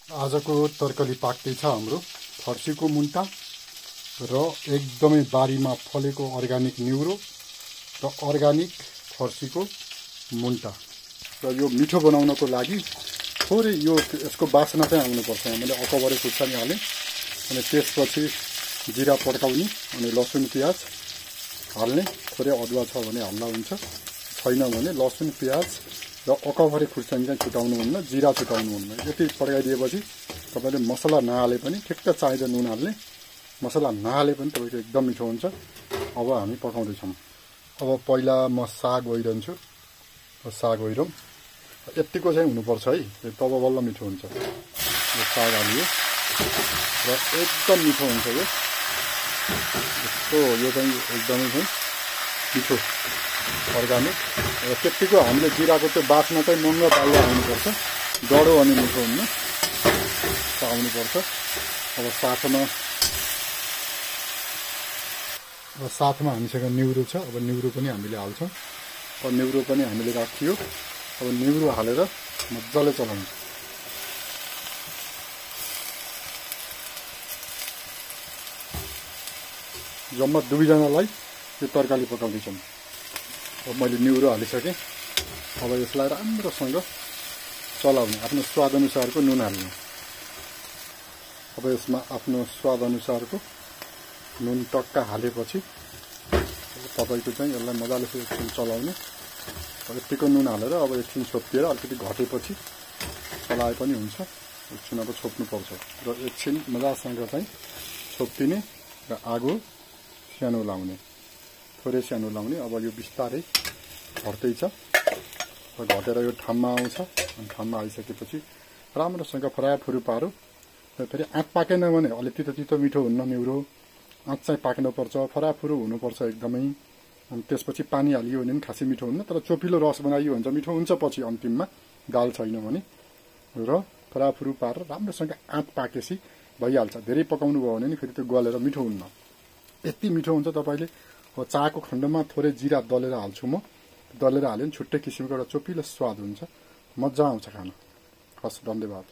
आजको तरकारी पाक्दैछ हाम्रो फर्सीको मुन्टा र एकदमै बारीमा फलेको अर्गानिक निउरो र अर्गानिक फर्सीको मुन्टा। र यो मिठो बनाउनको लागि थोरै यसको बास्ना चाहिँ आउनुपर्छ। मैले अकबरे खुर्सानी हालेँ अनि त्यसपछि जिरा पड्काउने अनि लसुन प्याज हाल्ने, थोरै अदुवा छ भने हाल्दा हुन्छ, छैन भने लसुन प्याज र अकबरे खुर्सानी चाहिँ छुटाउनुहुन्न, जिरा छुटाउनुहुन्न। यति पड्काइदिएपछि तपाईले मसला नहाले पनि ठिक्क चाहिँदा नुन हाल्ने, मसला नहाले पनि तपाईको एकदम मिठो हुन्छ। अब हामी पकाउँदैछौँ। अब पहिला म साग ओइरन्छु। साग ओइरौँ, यतिको चाहिँ हुनुपर्छ है, तब बल्ल मिठो हुन्छ। यो साग हालियो र एकदम मिठो हुन्छ। यो चाहिँ एकदमै चाहिँ मिठो अर्गानिक र त्यतिको हामीले जिराको त्यो बास्ना चाहिँ महँगो बाहिर आउनुपर्छ, डढो अनि मिठो हुन्न आउनुपर्छ। अब साथमा हामीसँग निउरो छ। अब निउरो पनि हामीले हाल्छौँ। अब निउरो पनि हामीले राखियो। अब निउरो हालेर मजाले चलाउनु। जम्मा दुईजनालाई यो तरकारी पकाउँदैछौँ। अब मैले निउरो हालिसकेँ। अब यसलाई राम्रोसँग चलाउने, आफ्नो स्वाद अनुसारको नुन हाल्ने। अब यसमा आफ्नो स्वाद अनुसारको नुन टक्क हालेपछि तपाईको चाहिँ यसलाई मजाले एकछिन चलाउने। यतिको नुन हालेर अब एकछिन छोपिएर अलिकति घटेपछि चलाए पनि हुन्छ। एकछिन अब छोप्नुपर्छ र एकछिन मजासँग चाहिँ छोपिने र आगो सानो लाउने, थोरै सानो लाउने। अब यो बिस्तारै घट्दैछ र घटेर यो ठाउँमा आउँछ। अनि ठाउँमा आइसकेपछि राम्रोसँग फराफुरु पारो। फेरि आँट पाकेन भने अलि तितो तितो मिठो हुन्न निउरो। आँट चाहिँ पाक्नुपर्छ, फराफुरु हुनुपर्छ एकदमै। अनि त्यसपछि पानी हालियो भने पनि खासै मिठो हुन्न, तर चोपिलो रस बनाइयो भने चाहिँ मिठो हुन्छ पछि अन्तिममा, दाल छैन भने। र फराफुरु पारेर राम्रोसँग आँट पाकेपछि भइहाल्छ। धेरै पकाउनु भयो भने नि फेरि त्यो गलेर मिठो हुन्न। यति मिठो हुन्छ। तपाईँले अब चाको खण्डमा थोरै जिरा दलेर हाल्छु म। दलेर हाल्यो भने छुट्टै किसिमको एउटा चोपिलो स्वाद हुन्छ, मजा आउँछ खान। हस्, धन्यवाद।